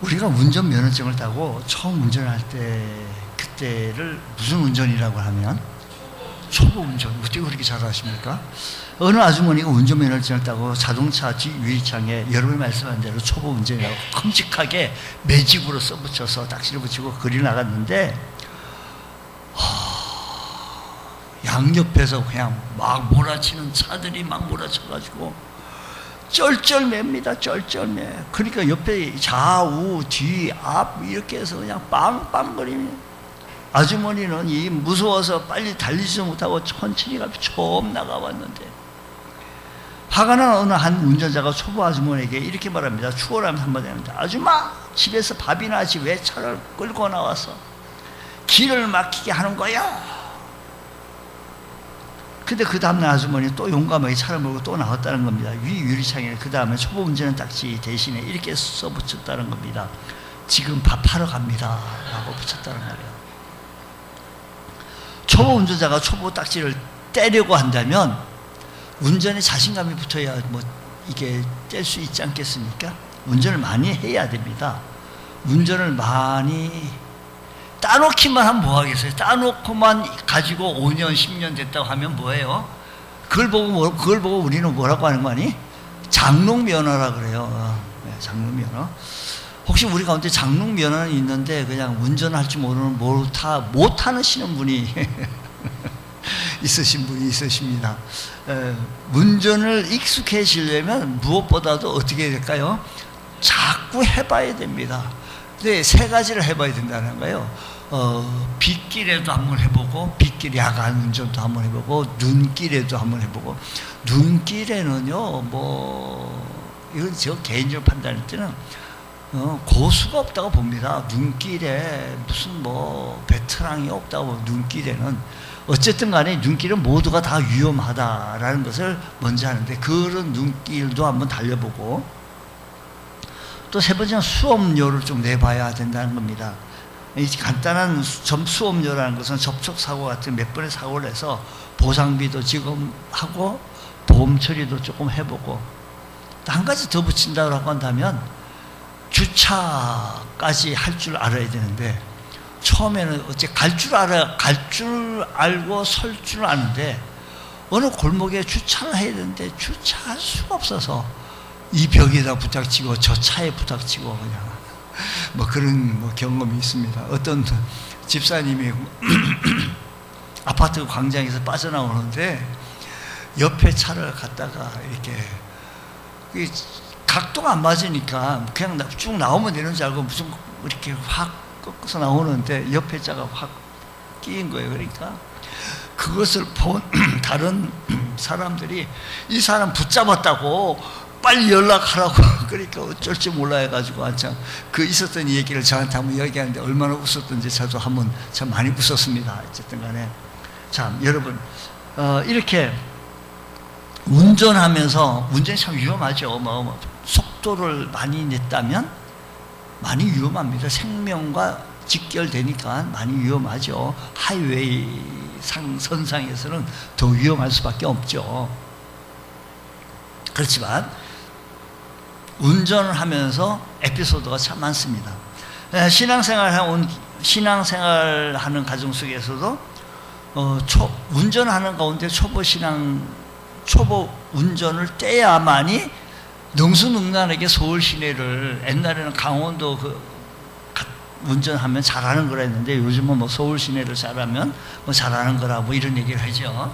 우리가 운전면허증을 따고 처음 운전할 때 그때를 무슨 운전이라고 하면 초보 운전. 어떻게 그렇게 잘 아십니까? 어느 아주머니가 운전면허증을 따고 자동차 뒷 유리창에 여러분이 말씀한 대로 초보 운전이라고 끔찍하게 매직으로 써붙여서 딱지를 붙이고 그리 나갔는데 양옆에서 그냥 막 몰아치는 차들이 막 몰아쳐가지고 쩔쩔맵니다. 쩔쩔매. 그러니까 옆에 좌우 뒤 앞 이렇게 해서 그냥 빵빵거리면 아주머니는 이 무서워서 빨리 달리지도 못하고 천천히 처음 나가왔는데 화가 난 어느 한 운전자가 초보 아주머니에게 이렇게 말합니다. 추월하면서 한마디 합니다. 아줌마, 집에서 밥이나 하지 왜 차를 끌고 나와서 길을 막히게 하는 거야? 근데 그 다음날 아주머니 또 용감하게 차를 몰고 또 나왔다는 겁니다. 위 유리창에 그 다음에 초보 운전은 딱지 대신에 이렇게 써붙였다는 겁니다. 지금 밥하러 갑니다 라고 붙였다는 거예요. 초보 운전자가 초보 딱지를 떼려고 한다면 운전에 자신감이 붙어야 뭐 이게 뗄 수 있지 않겠습니까? 운전을 많이 해야 됩니다. 운전을 많이 따놓기만 하면 뭐 하겠어요? 따놓고만 가지고 5년, 10년 됐다고 하면 뭐예요? 그걸 보고 우리는 뭐라고 하는 거 아니? 장롱면허라 그래요. 네, 장롱면허. 혹시 우리 가운데 장롱면허는 있는데 그냥 운전할 줄 모르는 못하는 분이 있으신 분이 있으십니다. 운전을 익숙해지려면 무엇보다도 어떻게 해야 될까요? 자꾸 해봐야 됩니다. 근데 세 가지를 해봐야 된다는 거예요. 빗길에도 한번 해보고, 빗길 야간 운전도 한번 해보고, 눈길에도 한번 해보고. 눈길에는요, 이건 저 개인적으로 판단할 때는 고수가 없다고 봅니다. 눈길에 무슨 베테랑이 없다고. 눈길에는 어쨌든 간에 눈길은 모두가 다 위험하다라는 것을 먼저 하는데, 그런 눈길도 한번 달려보고, 또 세 번째는 수업료를 좀 내봐야 된다는 겁니다. 이 간단한 수업료라는 것은 접촉사고 같은 몇 번의 사고를 해서 보상비도 지금 하고 보험 처리도 조금 해보고, 한 가지 더 붙인다고 한다면 주차까지 할 줄 알아야 되는데, 처음에는 어째 갈 줄 알고 설 줄 아는데 어느 골목에 주차를 해야 되는데 주차할 수가 없어서 이 벽에다 부닥치고 저 차에 부닥치고 그냥 그런 경험이 있습니다. 어떤 집사님이 아파트 광장에서 빠져나오는데 옆에 차를 갖다가 이렇게 각도가 안 맞으니까 그냥 쭉 나오면 되는 줄 알고 무슨 이렇게 확 꺾어서 나오는데 옆에 차가 확 끼인 거예요. 그러니까 그것을 본 다른 사람들이 이 사람 붙잡았다고 빨리 연락하라고 그러니까 어쩔 줄 몰라 해가지고 한참 그 있었던 얘기를 저한테 한번 얘기하는데 얼마나 웃었던지 저도 한번 참 많이 웃었습니다. 어쨌든 간에 참 여러분 이렇게 운전하면서 운전이 참 위험하죠. 속도를 많이 냈다면 많이 위험합니다. 생명과 직결되니까 많이 위험하죠. 하이웨이 선상에서는 더 위험할 수밖에 없죠. 그렇지만 운전을 하면서 에피소드가 참 많습니다. 신앙생활하는 가정 속에서도 운전하는 가운데 초보 운전을 떼야만이 능수능란하게 서울 시내를, 옛날에는 강원도 운전하면 잘하는 거라 했는데 요즘은 서울 시내를 잘하면 잘하는 거라 이런 얘기를 하죠.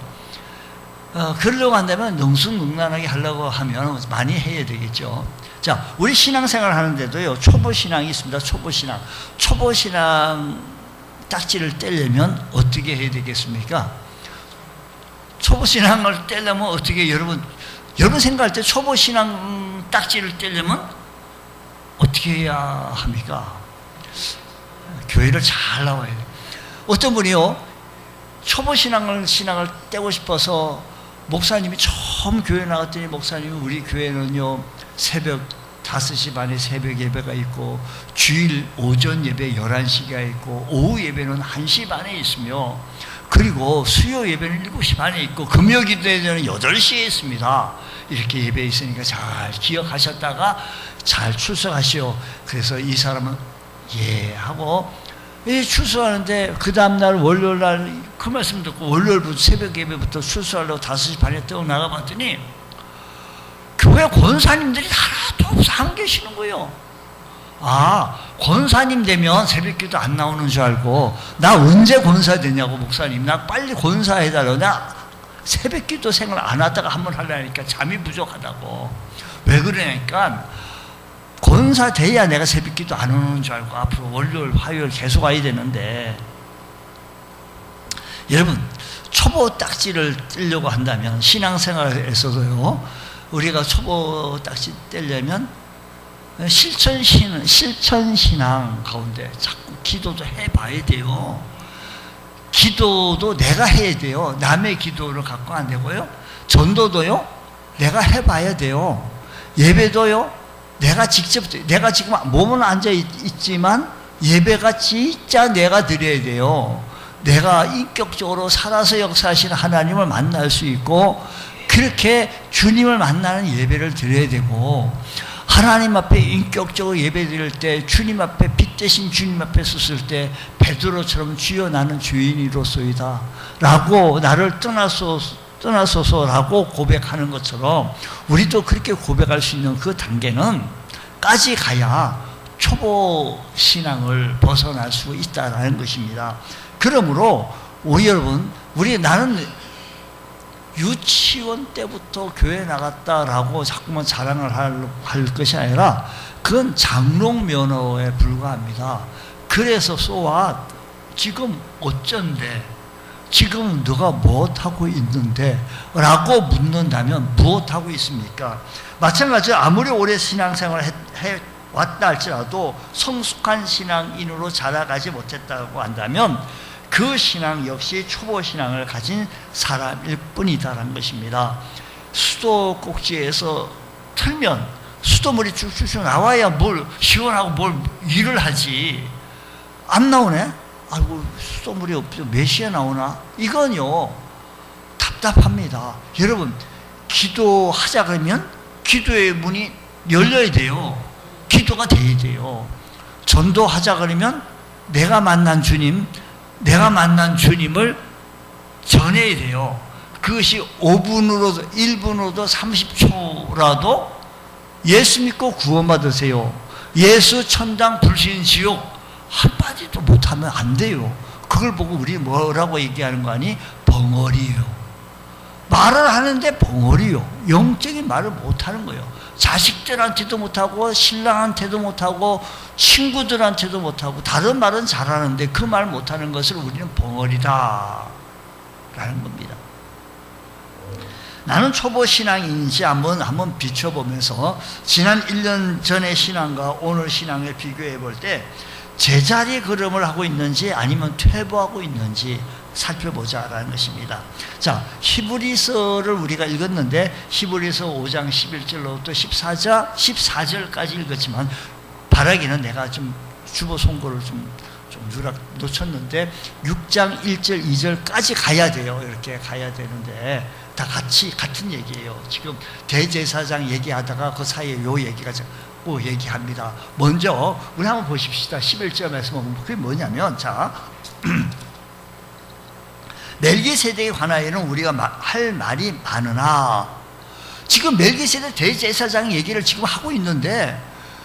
그러려고 한다면 능수능란하게 하려고 하면 많이 해야 되겠죠. 자, 우리 신앙생활 하는데도요, 초보신앙이 있습니다. 초보신앙 딱지를 떼려면 어떻게 해야 되겠습니까? 초보신앙을 떼려면 어떻게, 여러분 생각할 때 초보신앙 딱지를 떼려면 어떻게 해야 합니까? 교회를 잘 나와야 돼요. 어떤 분이요, 초보신앙을 떼고 싶어서 목사님이 처음 교회 나갔더니 목사님이 우리 교회는요 새벽 5시 반에 새벽 예배가 있고 주일 오전 예배 11시가 있고 오후 예배는 1시 반에 있으며 그리고 수요 예배는 7시 반에 있고 금요 기도회는 8시에 있습니다. 이렇게 예배 있으니까 잘 기억하셨다가 잘 출석하시오. 그래서 이 사람은 예 하고 출석하는데 그 다음날 월요일날 그 말씀 듣고 월요일부터 새벽 예배부터 출석하려고 5시 반에 떠 나가봤더니 교회 권사님들이 하나도 없어 안 계시는 거예요. 아, 권사님 되면 새벽기도 안 나오는 줄 알고 나 언제 권사 되냐고 목사님 나 빨리 권사해달라고 나 새벽기도 생활 안 하다가 한번 하려니까 잠이 부족하다고. 왜 그러냐니까 권사 돼야 내가 새벽기도 안 오는 줄 알고 앞으로 월요일 화요일 계속 와야 되는데 여러분 초보 딱지를 떼려고 한다면 신앙생활에서도요 우리가 초보 딱지 떼려면 실천신앙 가운데 자꾸 기도도 해봐야 돼요. 기도도 내가 해야 돼요. 남의 기도를 갖고 안 되고요. 전도도요 내가 해봐야 돼요. 예배도요 내가 지금 몸은 앉아있지만 예배가 진짜 내가 드려야 돼요. 내가 인격적으로 살아서 역사하시는 하나님을 만날 수 있고 그렇게 주님을 만나는 예배를 드려야 되고 하나님 앞에 인격적으로 예배 드릴 때 주님 앞에 빛 대신 주님 앞에 섰을 때 베드로처럼 주여 나는 죄인이로소이다 라고 나를 떠나소서라고 고백하는 것처럼 우리도 그렇게 고백할 수 있는 그 단계는 까지 가야 초보 신앙을 벗어날 수 있다는 것입니다. 그러므로 여러분 나는 유치원 때부터 교회 나갔다라고 자꾸만 자랑을 할 것이 아니라 그건 장롱 면허에 불과합니다. 그래서 지금 어쩐데 지금 너가 무엇하고 있는데 라고 묻는다면 무엇하고 있습니까? 마찬가지로 아무리 오래 신앙생활을 해왔다 할지라도 성숙한 신앙인으로 자라가지 못했다고 한다면 그 신앙 역시 초보 신앙을 가진 사람일 뿐이다라는 것입니다. 수도꼭지에서 틀면 수돗물이 쭉쭉쭉 나와야 뭘 시원하고 뭘 일을 하지. 안 나오네? 아이고 수돗물이 없어 몇 시에 나오나? 이건요 답답합니다. 여러분 기도하자 그러면 기도의 문이 열려야 돼요. 기도가 돼야 돼요. 전도하자 그러면 내가 만난 주님을 전해야 돼요. 그것이 5분으로도 1분으로도 30초라도 예수 믿고 구원받으세요. 예수 천당 불신 지옥 한마디도 못하면 안 돼요. 그걸 보고 우리 뭐라고 얘기하는 거 아니? 벙어리요. 말을 하는데 벙어리요. 영적인 말을 못하는 거예요. 자식들한테도 못하고 신랑한테도 못하고 친구들한테도 못하고 다른 말은 잘하는데 그 말 못하는 것을 우리는 벙어리다 라는 겁니다. 나는 초보 신앙인지 한번 비춰보면서 지난 1년 전의 신앙과 오늘 신앙을 비교해 볼 때 제자리 걸음을 하고 있는지 아니면 퇴보하고 있는지 살펴보자라는 것입니다. 자, 히브리서를 우리가 읽었는데 히브리서 5장 11절로부터 14절까지 읽었지만 바라기는 내가 좀 주보 송고를 좀 놓쳤는데 6장 1절 2절까지 가야 돼요. 이렇게 가야 되는데 다 같은 얘기예요. 지금 대제사장 얘기하다가 그 사이에 요 얘기가 자꾸 얘기합니다. 먼저 우리 한번 보십시다. 11절 말씀 보면 그게 뭐냐면 자 멜기세덱에 관하여는 우리가 할 말이 많으나 지금 멜기세덱 대제사장 얘기를 지금 하고 있는데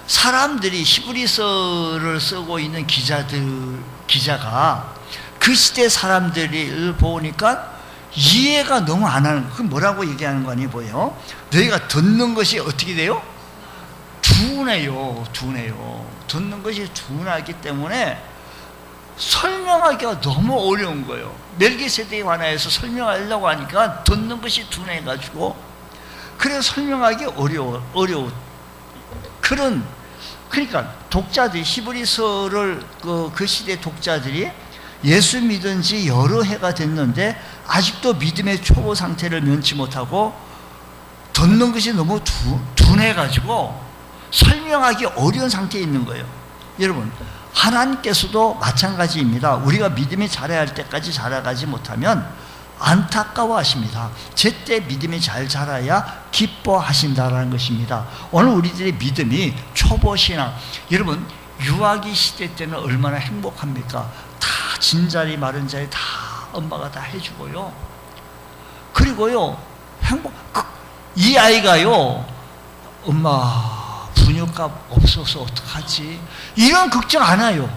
사람들이 히브리서를 쓰고 있는 기자가 그 시대 사람들을 보니까 이해가 너무 안 하는 그 뭐라고 얘기하는 거 아니에요? 뭐예요? 너희가 듣는 것이 어떻게 돼요? 둔해요. 듣는 것이 둔하기 때문에 설명하기가 너무 어려운 거예요. 멜기세덱에 관하여서 설명하려고 하니까 듣는 것이 둔해가지고 그래서 설명하기 어려워. 그러니까 독자들이 히브리서를 그 시대 독자들이 예수 믿은 지 여러 해가 됐는데 아직도 믿음의 초보 상태를 면치 못하고 듣는 것이 너무 둔해가지고 설명하기 어려운 상태에 있는 거예요. 여러분 하나님께서도 마찬가지입니다. 우리가 믿음이 자라야 할 때까지 자라가지 못하면 안타까워하십니다. 제때 믿음이 잘 자라야 기뻐하신다라는 것입니다. 오늘 우리들의 믿음이 초보신앙, 여러분 유아기 시대 때는 얼마나 행복합니까? 다 진자리 마른 자리 다 엄마가 다 해주고요. 그리고요 이 아이가요 엄마 분유값 없어서 어떡하지? 이런 걱정 안 해요.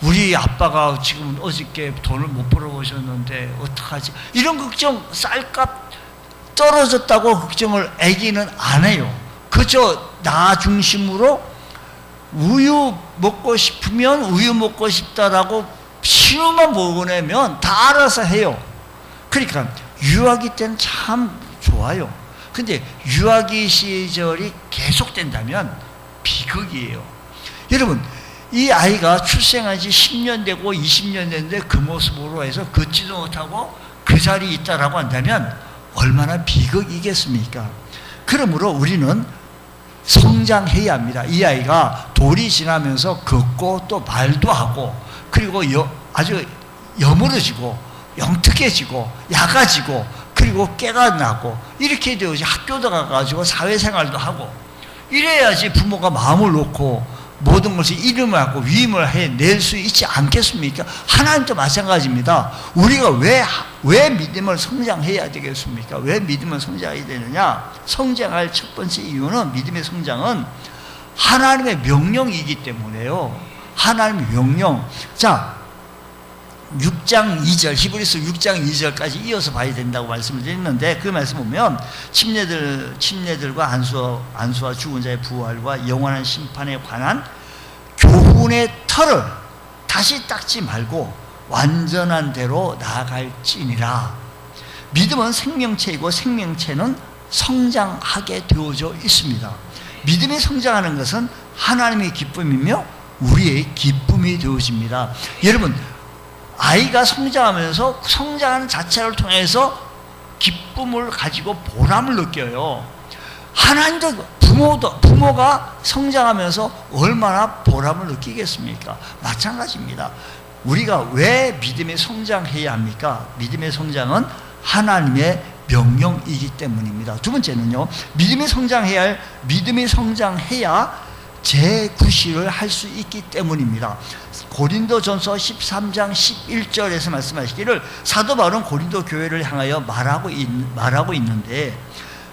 우리 아빠가 지금 어저께 돈을 못 벌어오셨는데 어떡하지? 이런 걱정, 쌀값 떨어졌다고 걱정을 아기는 안 해요. 그저 나 중심으로 우유 먹고 싶으면 우유 먹고 싶다라고 신호만 보내면 다 알아서 해요. 그러니까 유아기 때는 참 좋아요. 근데 유아기 시절이 계속된다면 비극이에요. 여러분 이 아이가 출생한 지 10년 되고 20년 됐는데 그 모습으로 해서 걷지도 못하고 그 자리에 있다라고 한다면 얼마나 비극이겠습니까? 그러므로 우리는 성장해야 합니다. 이 아이가 돌이 지나면서 걷고 또 말도 하고 그리고 아주 여물어지고 영특해지고 약아지고 그리고 깨가 나고 이렇게 되어지 학교도 가가지고 사회생활도 하고 이래야지 부모가 마음을 놓고 모든 것을 이름을 하고 위임을 해낼 수 있지 않겠습니까? 하나님도 마찬가지입니다. 우리가 왜 믿음을 성장해야 되겠습니까? 왜 믿음을 성장해야 되느냐? 성장할 첫 번째 이유는 믿음의 성장은 하나님의 명령이기 때문에요. 하나님의 명령. 자, 6장 2절, 히브리서 6장 2절까지 이어서 봐야 된다고 말씀을 드렸는데 그 말씀 보면 침례들과 안수와 죽은 자의 부활과 영원한 심판에 관한 교훈의 틀을 다시 닦지 말고 완전한 대로 나아갈지니라. 믿음은 생명체이고 생명체는 성장하게 되어져 있습니다. 믿음이 성장하는 것은 하나님의 기쁨이며 우리의 기쁨이 되어집니다. 여러분 아이가 성장하면서 성장하는 자체를 통해서 기쁨을 가지고 보람을 느껴요. 하나님도 부모가 성장하면서 얼마나 보람을 느끼겠습니까? 마찬가지입니다. 우리가 왜 믿음에 성장해야 합니까? 믿음의 성장은 하나님의 명령이기 때문입니다. 두 번째는요, 믿음이 성장해야 재구실을 할 수 있기 때문입니다. 고린도전서 13장 11절에서 말씀하시기를 사도 바울은 고린도 교회를 향하여 말하고 있는데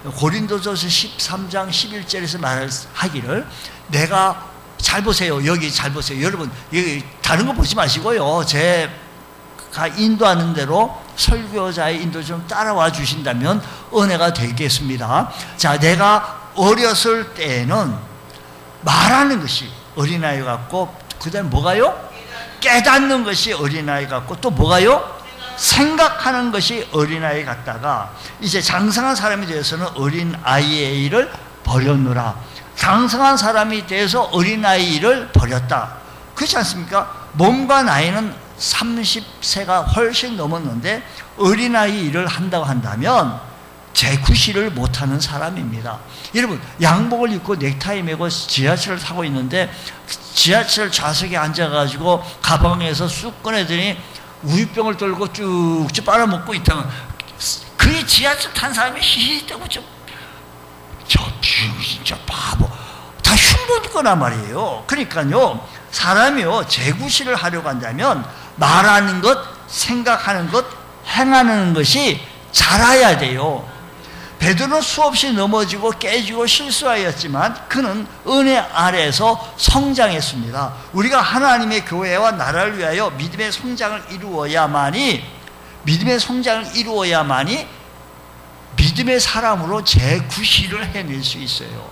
고린도전서 13장 11절에서 말하기를 내가 잘 보세요. 여기 잘 보세요. 여러분 여기 다른 거 보지 마시고요. 제가 인도하는 대로 설교자의 인도 좀 따라와 주신다면 은혜가 되겠습니다. 자, 내가 어렸을 때에는 말하는 것이 어린아이 같고 그 다음에 뭐가요? 깨닫는 것이 어린아이 같고 또 뭐가요? 생각하는 것이 어린아이 같다가 이제 장성한 사람이 되어서는 어린아이의 일을 버렸노라. 장성한 사람이 돼서 어린아이를 버렸다. 그렇지 않습니까? 몸과 나이는 30세가 훨씬 넘었는데 어린아이 일을 한다고 한다면 재구실을 못하는 사람입니다. 여러분 양복을 입고 넥타이 메고 지하철을 타고 있는데 지하철 좌석에 앉아가지고 가방에서 쑥 꺼내더니 우유병을 들고 쭉쭉 빨아먹고 있다면 그 지하철 탄 사람이 히히대고 저 진짜 바보 다 흉보일 거란 말이에요. 그러니까요 사람이요 재구실을 하려고 한다면 말하는 것, 생각하는 것, 행하는 것이 자라야 돼요. 베드로는 수없이 넘어지고 깨지고 실수하였지만 그는 은혜 아래에서 성장했습니다. 우리가 하나님의 교회와 나라를 위하여 믿음의 성장을 이루어야만이 믿음의 사람으로 재구실을 해낼 수 있어요.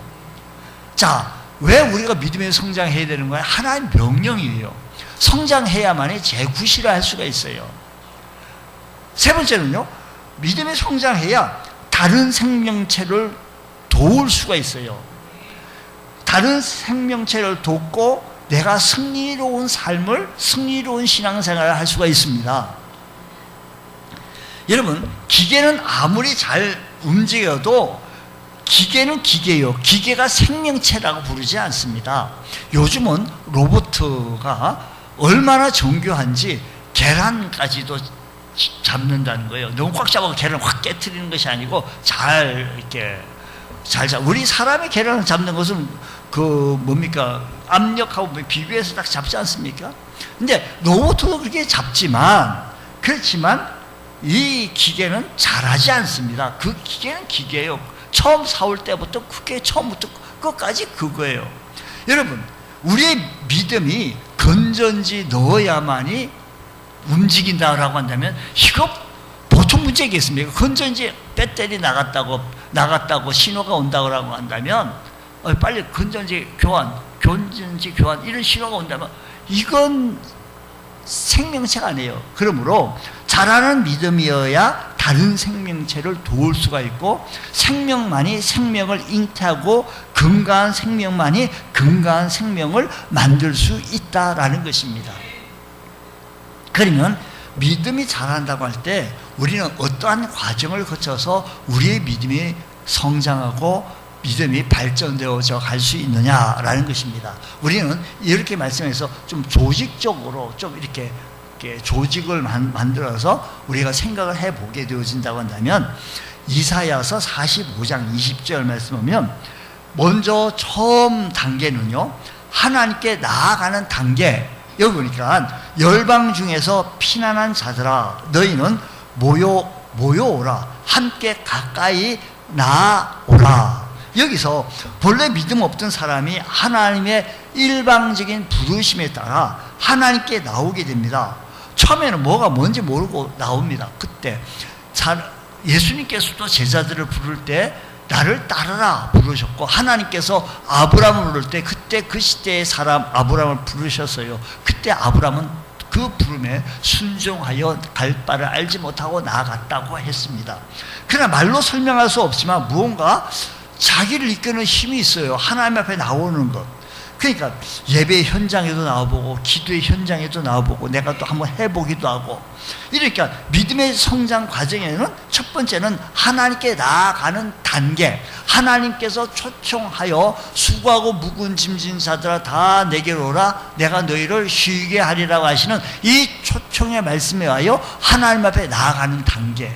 자, 왜 우리가 믿음의 성장해야 되는 거예요? 하나님의 명령이에요. 성장해야만이 재구실을 할 수가 있어요. 세 번째는요, 믿음의 성장해야 다른 생명체를 도울 수가 있어요. 다른 생명체를 돕고 내가 승리로운 신앙생활을 할 수가 있습니다. 여러분 기계는 아무리 잘 움직여도 기계는 기계요. 기계가 생명체라고 부르지 않습니다. 요즘은 로봇가 얼마나 정교한지 계란까지도 잡는다는 거예요. 너무 꽉 잡아서 계란을 확 깨트리는 것이 아니고 우리 사람의 계란을 잡는 것은 압력하고 비교해서 딱 잡지 않습니까? 근데 로봇도 그렇게 그렇지만 이 기계는 잘하지 않습니다. 그 기계는 기계예요. 처음 사올 때부터 그게 처음부터 끝까지 그거예요. 여러분, 우리의 믿음이 건전지 넣어야만이 움직인다라고 한다면 이거 보통 문제겠습니까? 건전지 배터리 나갔다고 신호가 온다고 한다면 빨리 건전지 교환 이런 신호가 온다면 이건 생명체가 아니에요. 그러므로 자라는 믿음이어야 다른 생명체를 도울 수가 있고, 생명만이 생명을 잉태하고 건강한 생명만이 건강한 생명을 만들 수 있다라는 것입니다. 그러면 믿음이 자란다고 할 때 우리는 어떠한 과정을 거쳐서 우리의 믿음이 성장하고 믿음이 발전되어져 갈 수 있느냐라는 것입니다. 우리는 이렇게 말씀해서 좀 조직적으로 좀 이렇게 조직을 만들어서 우리가 생각을 해보게 되어진다고 한다면, 이사야서 45장 20절 말씀 보면 먼저 처음 단계는요, 하나님께 나아가는 단계. 여기 보니까 열방 중에서 피난한 자들아 너희는 모여오라, 함께 가까이 나아오라. 여기서 본래 믿음 없던 사람이 하나님의 일방적인 부르심에 따라 하나님께 나오게 됩니다. 처음에는 뭐가 뭔지 모르고 나옵니다. 그때 예수님께서도 제자들을 부를 때 나를 따르라 부르셨고, 하나님께서 아브라함을 부를 때 그때 그 시대의 사람 아브라함을 부르셨어요. 그때 아브라함은 그 부름에 순종하여 갈 바를 알지 못하고 나아갔다고 했습니다. 그러나 말로 설명할 수 없지만 무언가 자기를 이끄는 힘이 있어요. 하나님 앞에 나오는 것. 그러니까 예배 현장에도 나와보고 기도의 현장에도 나와보고 내가 또 한번 해보기도 하고, 이러니까 믿음의 성장 과정에는 첫 번째는 하나님께 나아가는 단계. 하나님께서 초청하여 수고하고 무거운 짐진 자들아 다 내게로 오라, 내가 너희를 쉬게 하리라고 하시는 이 초청의 말씀에 하여 하나님 앞에 나아가는 단계.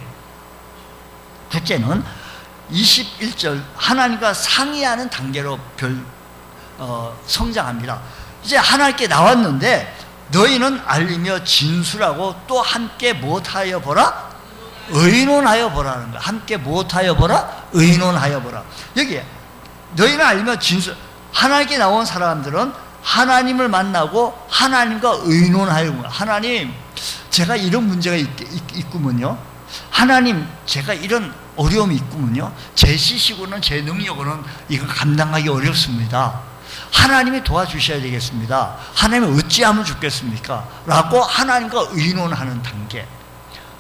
둘째는 21절 하나님과 상의하는 단계로 성장합니다. 이제 하나님께 나왔는데 너희는 알리며 진술하고 또 함께 못하여 보라, 의논하여 보라는 거야. 함께 못하여 보라, 의논하여 보라. 여기 너희는 알리며 진술. 하나님께 나온 사람들은 하나님을 만나고 하나님과 의논하여 보라. 하나님, 제가 이런 문제가 있구먼요. 하나님, 제가 이런 어려움이 있구먼요. 제 시식으로는 제 능력으로는 이거 감당하기 어렵습니다. 하나님이 도와주셔야 되겠습니다. 하나님이 어찌하면 좋겠습니까? 라고 하나님과 의논하는 단계.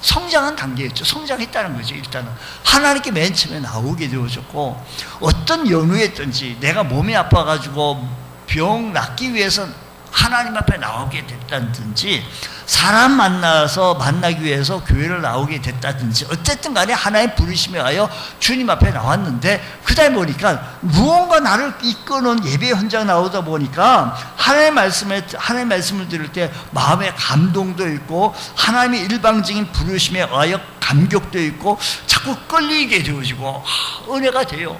성장한 단계였죠. 성장했다는 거죠. 일단은 하나님께 맨 처음에 나오게 되어졌고, 어떤 연후였든지 내가 몸이 아파가지고 병 낫기 위해서 하나님 앞에 나오게 됐다든지, 사람 만나기 위해서 교회를 나오게 됐다든지, 어쨌든 간에 하나님 부르심에 하여 주님 앞에 나왔는데, 그 다음에 보니까 무언가 나를 이끄는 예배 현장 나오다 보니까 하나님의 말씀을 들을 때 마음에 감동도 있고, 하나님의 일방적인 부르심에 하여 감격도 있고, 자꾸 끌리게 되어지고 은혜가 돼요.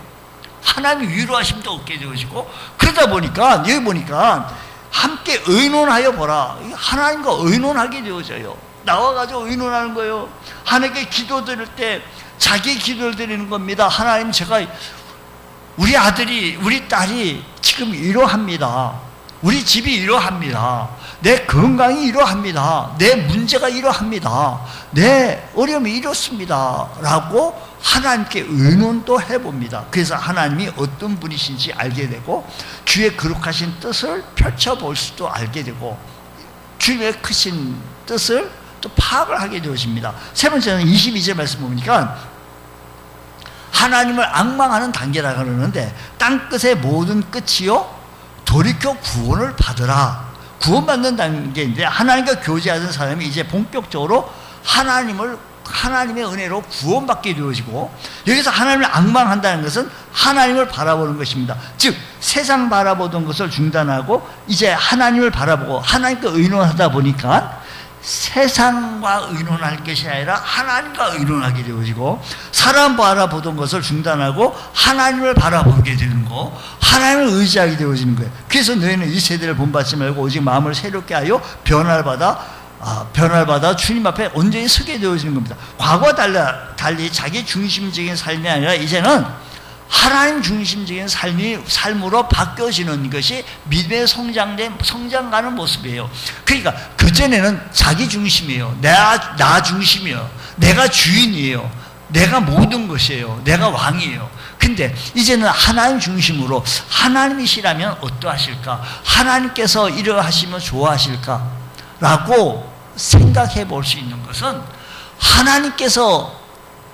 하나님의 위로하심도 얻게 되어지고, 그러다 보니까 여기 보니까 함께 의논하여 보라. 하나님과 의논하게 되어져요. 나와가지고 의논하는 거예요. 하나님께 기도 드릴 때 자기 기도를 드리는 겁니다. 하나님, 제가 우리 아들이 우리 딸이 지금 이러합니다. 우리 집이 이러합니다. 내 건강이 이러합니다. 내 문제가 이러합니다. 내 어려움이 이렇습니다. 라고 하나님께 의논도 해봅니다. 그래서 하나님이 어떤 분이신지 알게 되고, 주의 거룩하신 뜻을 펼쳐볼 수도 알게 되고, 주의 크신 뜻을 또 파악을 하게 되어집니다. 세 번째는 22절 말씀 보니까 하나님을 앙망하는 단계라 그러는데, 땅끝의 모든 끝이요 돌이켜 구원을 받으라. 구원받는 단계인데, 하나님과 교제하던 사람이 이제 본격적으로 하나님을 하나님의 은혜로 구원받게 되어지고, 여기서 하나님을 앙망한다는 것은 하나님을 바라보는 것입니다. 즉 세상 바라보던 것을 중단하고 이제 하나님을 바라보고 하나님과 의논하다 보니까 세상과 의논할 것이 아니라 하나님과 의논하게 되어지고, 사람 바라보던 것을 중단하고 하나님을 바라보게 되는 거, 하나님을 의지하게 되어지는 거예요. 그래서 너희는 이 세대를 본받지 말고 오직 마음을 새롭게 하여 변화를 받아 주님 앞에 온전히 서게 되어지는 겁니다. 과거와 달리 자기 중심적인 삶이 아니라 이제는 하나님 중심적인 삶으로 바뀌어지는 것이 믿음의 성장가는 모습이에요. 그러니까 그전에는 자기 중심이에요. 나 중심이에요. 내가 주인이에요. 내가 모든 것이에요. 내가 왕이에요. 근데 이제는 하나님 중심으로, 하나님이시라면 어떠하실까? 하나님께서 이러하시면 좋아하실까? 라고 생각해 볼 수 있는 것은, 하나님께서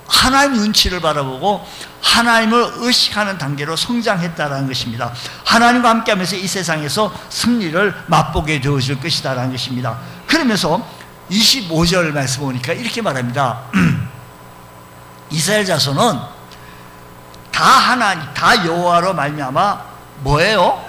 하나님 눈치를 바라보고 하나님을 의식하는 단계로 성장했다라는 것입니다. 하나님과 함께하면서 이 세상에서 승리를 맛보게 되어질 것이다라는 것입니다. 그러면서 25절 말씀 보니까 이렇게 말합니다. 이스라엘 자손은 다 여호와로 말미암아 뭐예요?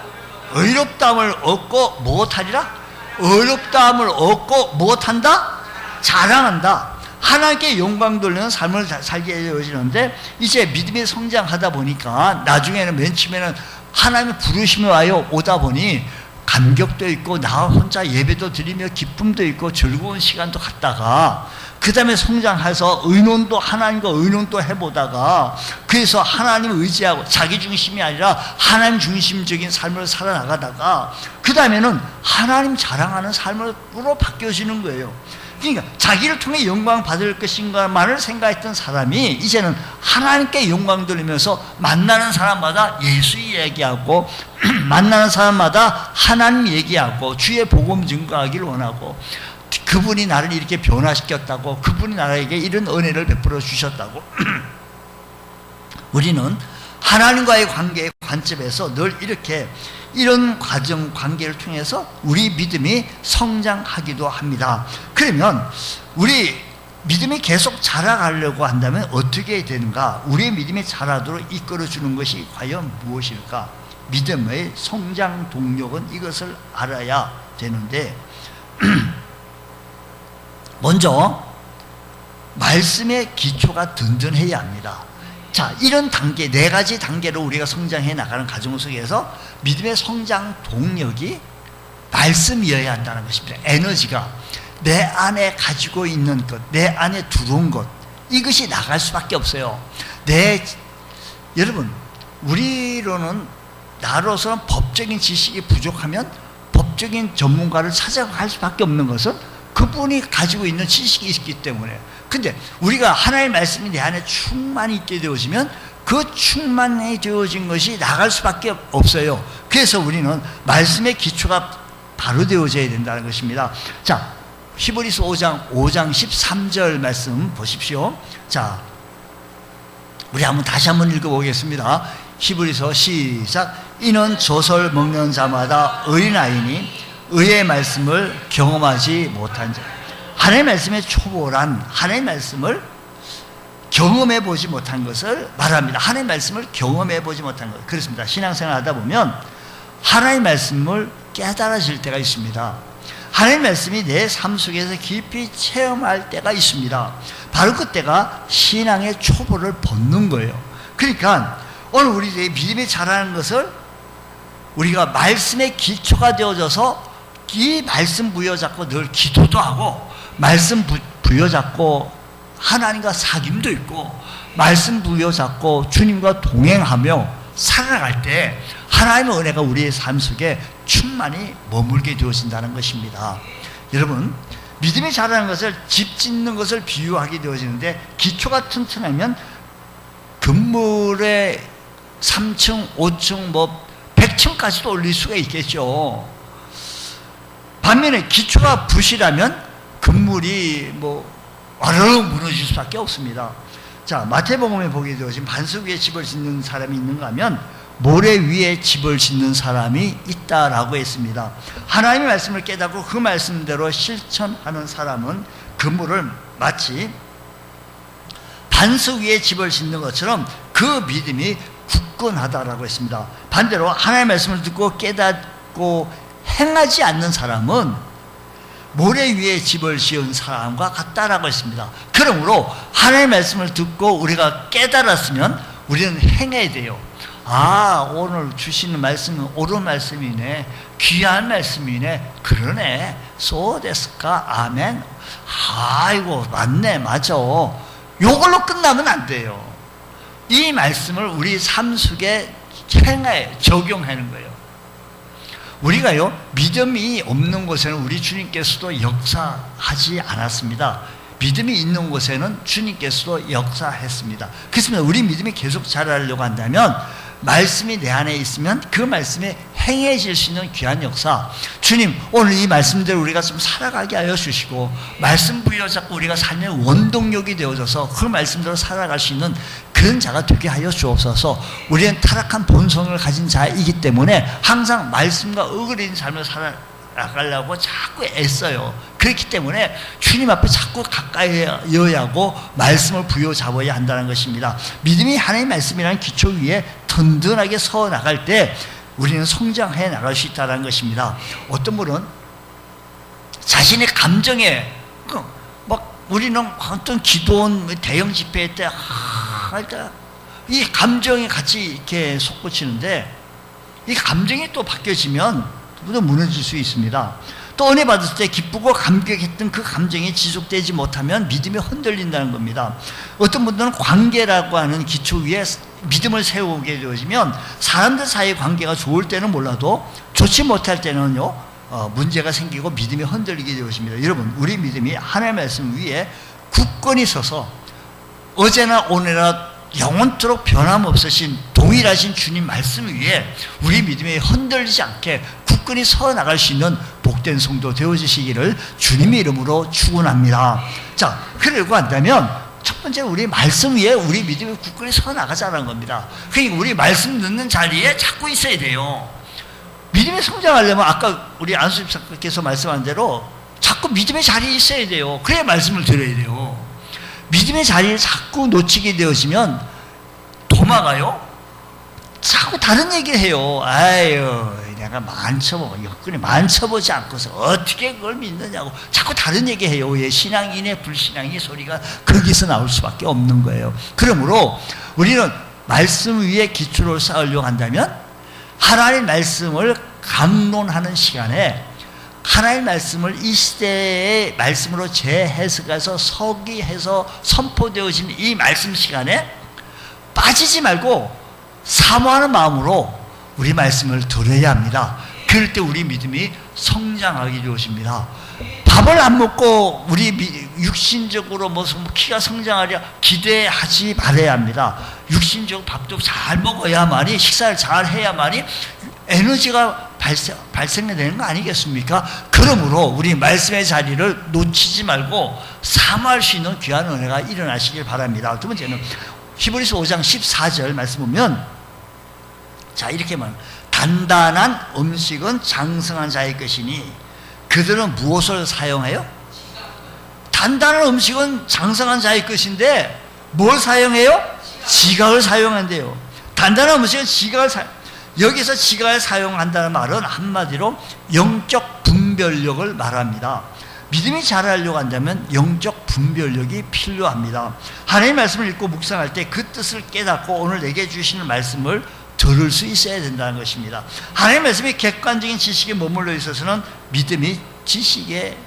의롭다함을 얻고 무엇하리라? 의롭다함을 얻고 무엇한다? 자랑한다. 하나님께 영광 돌리는 삶을 살게 되어지는데, 이제 믿음이 성장하다 보니까 나중에는 맨 처음에는 하나님의 부르심이 와요. 오다 보니 감격도 있고 나 혼자 예배도 드리며 기쁨도 있고 즐거운 시간도 갖다가, 그 다음에 성장해서 하나님과 의논도 해보다가, 그래서 하나님을 의지하고 자기 중심이 아니라 하나님 중심적인 삶을 살아나가다가, 그 다음에는 하나님 자랑하는 삶으로 바뀌어지는 거예요. 그러니까 자기를 통해 영광 받을 것인가만을 생각했던 사람이 이제는 하나님께 영광 돌리면서 만나는 사람마다 예수 얘기하고 만나는 사람마다 하나님 얘기하고 주의 복음 증거하기를 원하고, 그분이 나를 이렇게 변화시켰다고, 그분이 나에게 이런 은혜를 베풀어 주셨다고 우리는 하나님과의 관계의 관점에서 늘 이런 관계를 통해서 우리 믿음이 성장하기도 합니다. 그러면 우리 믿음이 계속 자라가려고 한다면 어떻게 되는가? 우리의 믿음이 자라도록 이끌어주는 것이 과연 무엇일까? 믿음의 성장 동력은 이것을 알아야 되는데, 먼저 말씀의 기초가 든든해야 합니다. 자, 이런 단계, 4가지 단계로 우리가 성장해 나가는 과정 속에서 믿음의 성장 동력이 말씀이어야 한다는 것입니다. 에너지가 내 안에 가지고 있는 것, 내 안에 들어온 것, 이것이 나갈 수밖에 없어요. 여러분, 나로서는 법적인 지식이 부족하면 법적인 전문가를 찾아갈 수밖에 없는 것은 그분이 가지고 있는 지식이 있기 때문에. 근데 우리가 하나님의 말씀이 내 안에 충만히 있게 되어지면 그 충만히 되어진 것이 나갈 수밖에 없어요. 그래서 우리는 말씀의 기초가 바로 되어져야 된다는 것입니다. 자, 히브리서 5장 13절 말씀 보십시오. 자, 우리 다시 한번 읽어보겠습니다. 히브리서 시작. 이는 젖을 먹는 자마다 어린아이니 의의 말씀을 경험하지 못한 자. 하나님의 말씀에 초월한 하나님의 말씀을 경험해 보지 못한 것을 말합니다. 하나님의 말씀을 경험해 보지 못한 것. 그렇습니다. 신앙생활 하다 보면 하나님의 말씀을 깨달아질 때가 있습니다. 하나님의 말씀이 내 삶 속에서 깊이 체험할 때가 있습니다. 바로 그때가 신앙의 초보를 벗는 거예요. 그러니까 오늘 우리들의 믿음이 자라는 것을 우리가 말씀의 기초가 되어져서 이 말씀 부여잡고 늘 기도도 하고, 말씀 부여잡고 하나님과 사귐도 있고, 말씀 부여잡고 주님과 동행하며 살아갈 때 하나님의 은혜가 우리의 삶 속에 충만히 머물게 되어진다는 것입니다. 여러분, 믿음이 자라는 것을 집 짓는 것을 비유하게 되어지는데, 기초가 튼튼하면 건물의 3층, 5층, 100층까지도 올릴 수가 있겠죠. 반면에 기초가 부실하면 건물이 와르르 무너질 수밖에 없습니다. 자, 마태복음에 보게 되어진 반석 위에 집을 짓는 사람이 있는가 하면 모래 위에 집을 짓는 사람이 있다라고 했습니다. 하나님의 말씀을 깨닫고 그 말씀대로 실천하는 사람은 건물을 마치 반석 위에 집을 짓는 것처럼 그 믿음이 굳건하다라고 했습니다. 반대로 하나님의 말씀을 듣고 깨닫고 행하지 않는 사람은 모래 위에 집을 지은 사람과 같다라고 했습니다. 그러므로 하나님의 말씀을 듣고 우리가 깨달았으면 우리는 행해야 돼요. 아, 오늘 주시는 말씀은 옳은 말씀이네, 귀한 말씀이네, 그러네, 소데스까, 아멘, 아이고 맞네, 맞아, 요걸로 끝나면 안 돼요. 이 말씀을 우리 삶 속에 행해, 적용하는 거예요. 우리가요, 믿음이 없는 곳에는 우리 주님께서도 역사하지 않았습니다. 믿음이 있는 곳에는 주님께서도 역사했습니다. 그렇습니다. 우리 믿음이 계속 자라려고 한다면 말씀이 내 안에 있으면 그 말씀이 행해질 수 있는 귀한 역사, 주님 오늘 이 말씀대로 우리가 좀 살아가게 하여 주시고, 말씀 부여잡고 우리가 살면 원동력이 되어져서 그 말씀대로 살아갈 수 있는 그런 자가 되게 하여 주옵소서. 우리는 타락한 본성을 가진 자이기 때문에 항상 말씀과 어그러진 삶을 살아가려고 자꾸 애써요. 그렇기 때문에 주님 앞에 자꾸 가까이여야 하고 말씀을 부여잡아야 한다는 것입니다. 믿음이 하나님의 말씀이라는 기초 위에 든든하게 서 나갈 때 우리는 성장해 나갈 수 있다는 것입니다. 어떤 분은 자신의 감정에 막 우리는 어떤 기도원 대형 집회 때 이 감정이 같이 이렇게 솟구치는데 이 감정이 또 바뀌어지면 또 무너질 수 있습니다. 또 은혜 받을 때 기쁘고 감격했던 그 감정이 지속되지 못하면 믿음이 흔들린다는 겁니다. 어떤 분들은 관계라고 하는 기초 위에 믿음을 세우게 되어지면 사람들 사이의 관계가 좋을 때는 몰라도 좋지 못할 때는요, 문제가 생기고 믿음이 흔들리게 되어집니다. 여러분, 우리 믿음이 하나님의 말씀 위에 굳건히 서서 어제나 오늘이나 영원토록 변함없으신 동일하신 주님 말씀 위에 우리 믿음이 흔들리지 않게 굳건히 서 나갈 수 있는 복된 성도 되어주시기를 주님의 이름으로 축원합니다. 자, 그러려고 한다면 첫 번째 우리 말씀 위에 우리 믿음이 굳건히 서 나가자는 겁니다. 그러니까 우리 말씀 듣는 자리에 자꾸 있어야 돼요. 믿음이 성장하려면 아까 우리 안수집 사님께서 말씀한 대로 자꾸 믿음의 자리에 있어야 돼요. 그래야 말씀을 들어야 돼요. 믿음의 자리를 자꾸 놓치게 되어지면 도망가요. 자꾸 다른 얘기를 해요. 아유, 내가 만져보지 않고서 어떻게 그걸 믿느냐고 자꾸 다른 얘기해요. 왜 신앙인의 불신앙의 소리가 거기서 나올 수밖에 없는 거예요. 그러므로 우리는 말씀 위에 기초를 쌓으려고 한다면 하나님의 말씀을 강론하는 시간에 하나님의 말씀을 이 시대의 말씀으로 재해석해서 서기해서 선포되어진 이 말씀 시간에 빠지지 말고 사모하는 마음으로 우리 말씀을 들어야 합니다. 그럴 때 우리 믿음이 성장하게 되어집니다. 밥을 안 먹고 우리 육신적으로 무슨 키가 성장하려 기대하지 말아야 합니다. 육신적 밥도 잘 먹어야만이, 식사를 잘 해야만이 에너지가 발생되는 거 아니겠습니까? 그러므로 우리 말씀의 자리를 놓치지 말고 사모할 수 있는 귀한 은혜가 일어나시길 바랍니다. 두 번째는 히브리서 5장 14절 말씀 보면, 자, 이렇게 말합니다. 단단한 음식은 장성한 자의 것이니 그들은 무엇을 사용해요? 단단한 음식은 장성한 자의 것인데 뭘 사용해요? 지각을 사용한대요. 단단한 음식은 지각을 여기서 지각을 사용한다는 말은 한마디로 영적 분별력을 말합니다. 믿음이 자라려고 한다면 영적 분별력이 필요합니다. 하나님의 말씀을 읽고 묵상할 때 그 뜻을 깨닫고 오늘 내게 주시는 말씀을 들을 수 있어야 된다는 것입니다. 하나님의 말씀이 객관적인 지식에 머물러 있어서는 믿음이 지식에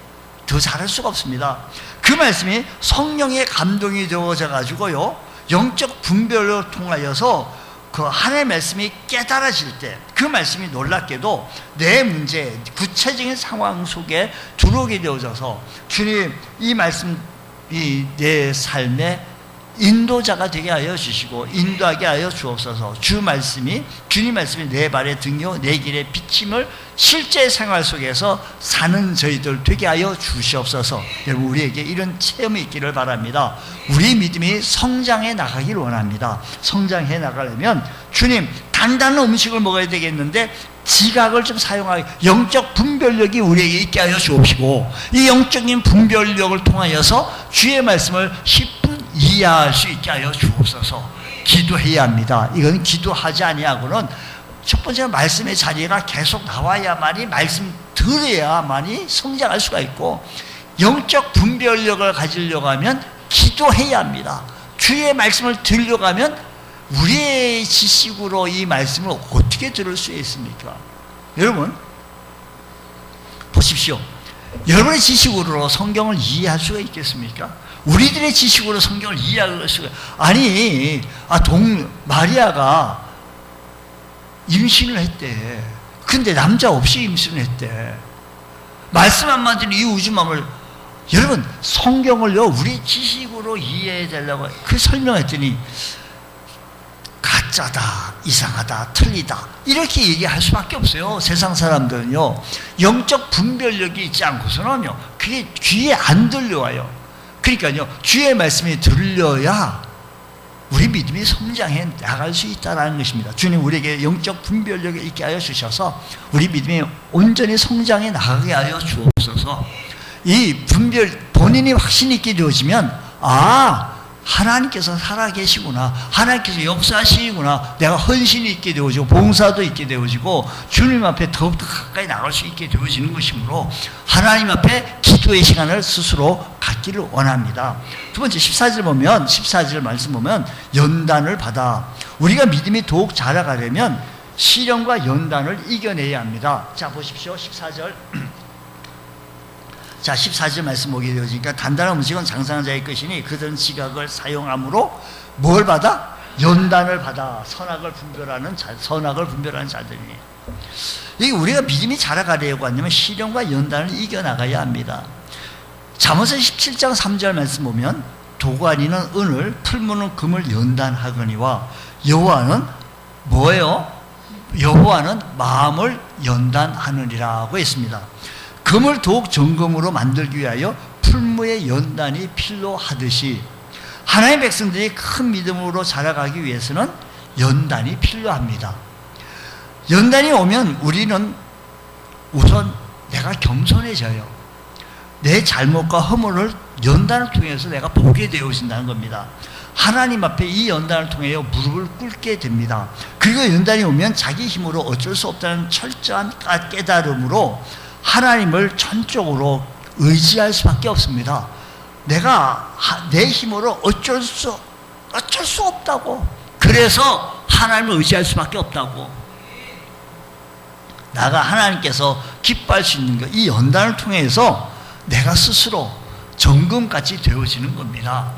더 자랄 수가 없습니다. 그 말씀이 성령의 감동이 되어져 가지고요, 영적 분별을 통하여서 그 하나님의 말씀이 깨달아질 때 그 말씀이 놀랍게도 내 문제, 구체적인 상황 속에 들어오게 되어져서 주님 이 말씀이 내 삶의 인도자가 되게 하여 주시고 인도하게 하여 주옵소서. 주님 말씀이 내 발의 등이요 내 길의 비침을 실제 생활 속에서 사는 저희들 되게 하여 주시옵소서. 여러분, 우리에게 이런 체험이 있기를 바랍니다. 우리 믿음이 성장해 나가길 원합니다. 성장해 나가려면 주님 단단한 음식을 먹어야 되겠는데 지각을 좀 사용하게, 영적 분별력이 우리에게 있게 하여 주옵시고 이 영적인 분별력을 통하여서 주의 말씀을 10분 이해할 수 있게 하여 주옵소서. 기도해야 합니다. 이건 기도하지 아니하고는 첫 번째 말씀의 자리가 계속 나와야만이 말씀 들어야만이 성장할 수가 있고, 영적 분별력을 가지려고 하면 기도해야 합니다. 주의 말씀을 들으려고 하면 우리의 지식으로 이 말씀을 어떻게 들을 수 있습니까? 여러분 보십시오. 여러분의 지식으로 성경을 이해할 수가 있겠습니까? 우리들의 지식으로 성경을 이해할 수가, 아니 마리아가 임신을 했대. 근데 남자 없이 임신을 했대. 말씀 한마디로 이 우주만을, 여러분 성경을요 우리 지식으로 이해해달라고 그 설명했더니 가짜다, 이상하다, 틀리다 이렇게 얘기할 수밖에 없어요. 세상 사람들은요 영적 분별력이 있지 않고서는요 그게 귀에 안 들려와요. 그러니까요 주의 말씀이 들려야 우리 믿음이 성장해 나갈 수 있다는 것입니다. 주님 우리에게 영적 분별력을 있게 하여 주셔서 우리 믿음이 온전히 성장해 나가게 하여 주옵소서. 이 분별, 본인이 확신 있게 되어지면 하나님께서 살아계시구나, 하나님께서 역사하시구나, 내가 헌신이 있게 되어지고 봉사도 있게 되어지고 주님 앞에 더욱더 가까이 나갈 수 있게 되어지는 것이므로 하나님 앞에 기도의 시간을 스스로 갖기를 원합니다. 두 번째 14절 보면, 14절 말씀 보면 연단을 받아, 우리가 믿음이 더욱 자라가려면 시련과 연단을 이겨내야 합니다. 자 보십시오. 14절 자 14절 말씀 보게 되어지니까 단단한 음식은 장사하는 자의 것이니 그들은 지각을 사용함으로 뭘 받아? 연단을 받아 선악을 분별하는 자들이니. 이게 우리가 믿음이 자라가려고 하면 시련과 연단을 이겨나가야 합니다. 잠언서 17장 3절 말씀 보면 도가니는 은을, 풀무는 금을 연단하거니와 여호와는 뭐예요? 여호와는 마음을 연단하느니라고 했습니다. 금을 더욱 정금으로 만들기 위하여 풀무의 연단이 필요하듯이 하나님의 백성들이 큰 믿음으로 자라가기 위해서는 연단이 필요합니다. 연단이 오면 우리는 우선 내가 겸손해져요. 내 잘못과 허물을 연단을 통해서 내가 보게 되어진다는 겁니다. 하나님 앞에 이 연단을 통해 무릎을 꿇게 됩니다. 그리고 연단이 오면 자기 힘으로 어쩔 수 없다는 철저한 깨달음으로 하나님을 전적으로 의지할 수밖에 없습니다. 내가 내 힘으로 어쩔 수 없다고. 그래서 하나님을 의지할 수밖에 없다고. 나가 하나님께서 기뻐할 수 있는 것, 이 연단을 통해서 내가 스스로 정금같이 되어지는 겁니다.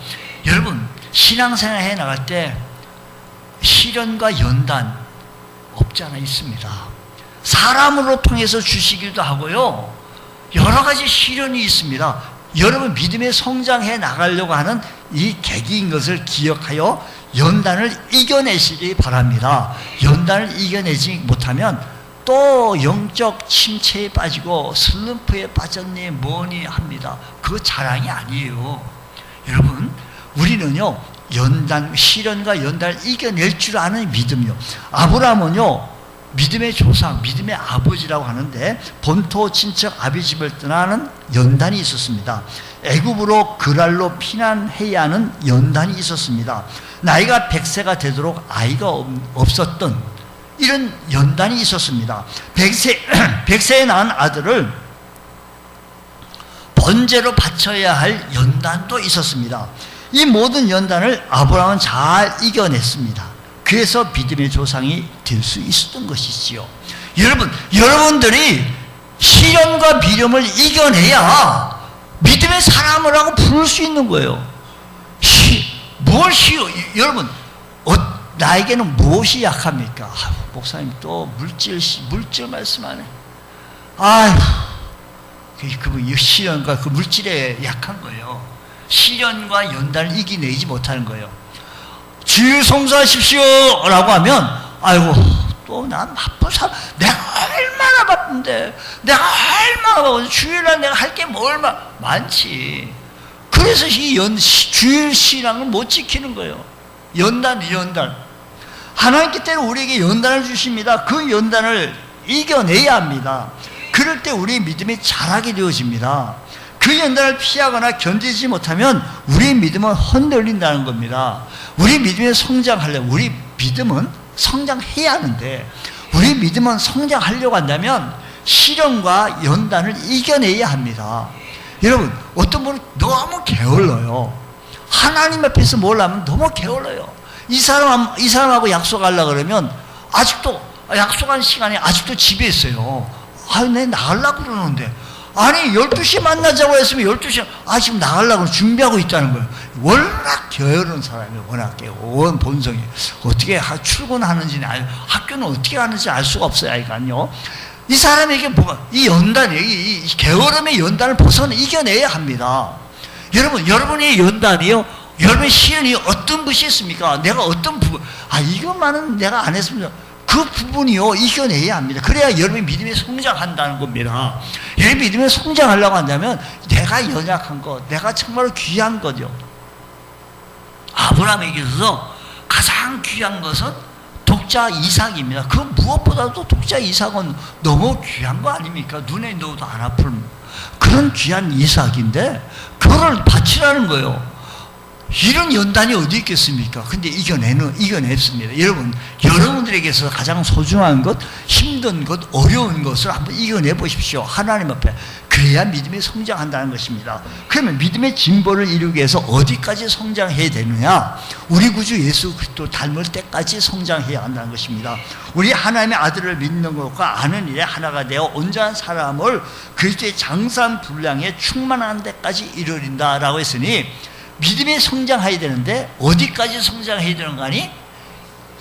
여러분 신앙생활 해 나갈 때 시련과 연단 없지 않아 있습니다. 사람으로 통해서 주시기도 하고요 여러 가지 시련이 있습니다. 여러분 믿음에 성장해 나가려고 하는 이 계기인 것을 기억하여 연단을 이겨내시기 바랍니다. 연단을 이겨내지 못하면 또 영적 침체에 빠지고 슬럼프에 빠졌니 뭐니 합니다. 그거 자랑이 아니에요. 여러분 우리는요 시련과 연단을 이겨낼 줄 아는 믿음이요. 아브라함은요 믿음의 조상, 믿음의 아버지라고 하는데 본토 친척 아비집을 떠나는 연단이 있었습니다. 애굽으로 그랄로 피난해야 하는 연단이 있었습니다. 나이가 100세가 되도록 아이가 없었던 이런 연단이 있었습니다. 100세에 낳은 아들을 번제로 바쳐야 할 연단도 있었습니다. 이 모든 연단을 아브라함은 잘 이겨냈습니다. 그래서 믿음의 조상이 될 수 있었던 것이지요. 여러분들이 시련과 미움을 이겨내야 믿음의 사람이라고 부를 수 있는 거예요. 여러분 나에게는 무엇이 약합니까? 목사님 또 물질 말씀하네. 그 시련과 그 물질에 약한 거예요. 시련과 연단을 이겨내지 못하는 거예요. 주일 성수하십시오 라고 하면 또 난 바쁜 사람, 내가 얼마나 바쁜데, 내가 얼마나 바쁜데 주일날 내가 할 게 많지. 그래서 주일 신앙을 못 지키는 거예요. 연단 하나님께서 우리에게 연단을 주십니다. 그 연단을 이겨내야 합니다. 그럴 때 우리의 믿음이 자라게 되어집니다. 그 연단을 피하거나 견디지 못하면 우리의 믿음은 흔들린다는 겁니다. 우리 믿음에 성장하려면, 우리 믿음은 성장해야 하는데, 우리 믿음은 성장하려고 한다면 시련과 연단을 이겨내야 합니다. 여러분, 어떤 분은 너무 게을러요. 하나님 앞에서 뭘 하면 너무 게을러요. 이 사람하고 약속하려고 그러면 아직도 약속한 시간에 아직도 집에 있어요. 내 나가려고 그러는데, 아니 12시에 만나자고 했으면 12시에 지금 나가려고 준비하고 있다는 거예요. 워낙 게으른 사람이 워낙 온 본성이 어떻게 출근하는지 학교는 어떻게 하는지 알 수가 없어요. 아이간요. 이 사람에게 뭐가 이 연단이 이 게으름의 연단을 이겨내야 합니다. 여러분, 여러분의 연단이요, 여러분의 시련이 어떤 것이 있습니까? 내가 어떤 부분, 이것만은 내가 안 했으면 그 부분이요 이겨내야 합니다. 그래야 여러분의 믿음이 성장한다는 겁니다. 여러분의 믿음이 성장하려고 한다면 내가 연약한 것, 내가 정말 귀한 거죠. 아브라함에게 있어서 가장 귀한 것은 독자 이삭입니다. 그 무엇보다도 독자 이삭은 너무 귀한 거 아닙니까? 눈에 넣어도 안 아플 그런 귀한 이삭인데 그걸 바치라는 거예요. 이런 연단이 어디 있겠습니까? 근데 이겨냈습니다. 여러분, 여러분들에게서 가장 소중한 것, 힘든 것, 어려운 것을 한번 이겨내 보십시오. 하나님 앞에. 그래야 믿음이 성장한다는 것입니다. 그러면 믿음의 진보를 이루기 위해서 어디까지 성장해야 되느냐? 우리 구주 예수 그리스도 닮을 때까지 성장해야 한다는 것입니다. 우리 하나님의 아들을 믿는 것과 아는 일에 하나가 되어 온전한 사람을 그리스도의 장사한 분량에 충만한 데까지 이르린다라고 했으니, 믿음이 성장해야 되는데 어디까지 성장해야 되는 거 아니?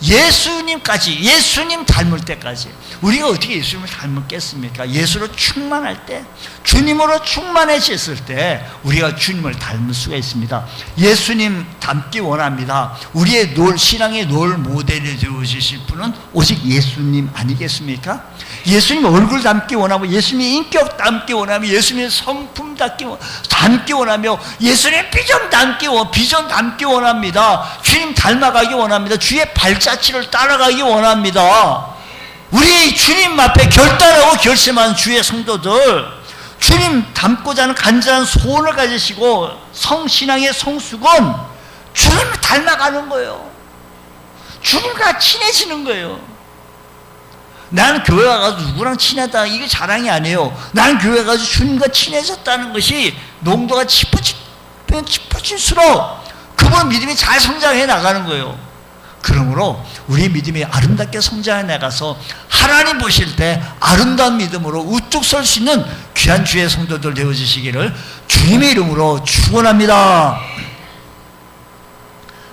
예수님까지, 예수님 닮을 때까지. 우리가 어떻게 예수님을 닮았겠습니까? 예수로 충만할 때, 주님으로 충만해졌을 때 우리가 주님을 닮을 수가 있습니다. 예수님 닮기 원합니다. 우리의 신앙의 롤 모델이 되어주실 분은 오직 예수님 아니겠습니까? 예수님 얼굴 닮기 원하고, 예수님의 인격 닮기 원하며, 예수님의 성품 닮기 원하며, 예수님의 비전 닮기 원합니다. 주님 닮아가기 원합니다. 주의 발자취를 따라가기 원합니다. 우리 주님 앞에 결단하고 결심한 주의 성도들, 주님 닮고자 하는 간절한 소원을 가지시고 성신앙의 성숙은 주님을 닮아가는 거예요. 주님과 친해지는 거예요. 나는 교회 가서 누구랑 친하다, 이게 자랑이 아니에요. 나는 교회 가서 주님과 친해졌다는 것이 농도가 짙어질수록 그분 믿음이 잘 성장해 나가는 거예요. 그러므로 우리 믿음이 아름답게 성장해 나가서 하나님 보실 때 아름다운 믿음으로 우뚝 설 수 있는 귀한 주의 성도들 되어주시기를 주님의 이름으로 축원합니다.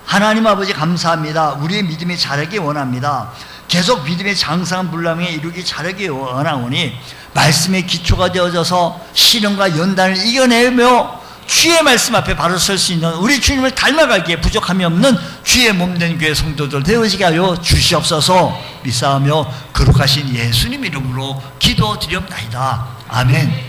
하나님 아버지 감사합니다. 우리의 믿음이 자라기 원합니다. 계속 믿음의 장성한 분량에 이루기 자라기 원하오니 말씀의 기초가 되어져서 시련과 연단을 이겨내며 주의 말씀 앞에 바로 설 수 있는 우리 주님을 닮아가기에 부족함이 없는 주의 몸된 교회 성도들 되어지게 하여 주시옵소서. 믿사오며 거룩하신 예수님 이름으로 기도드리옵나이다. 아멘.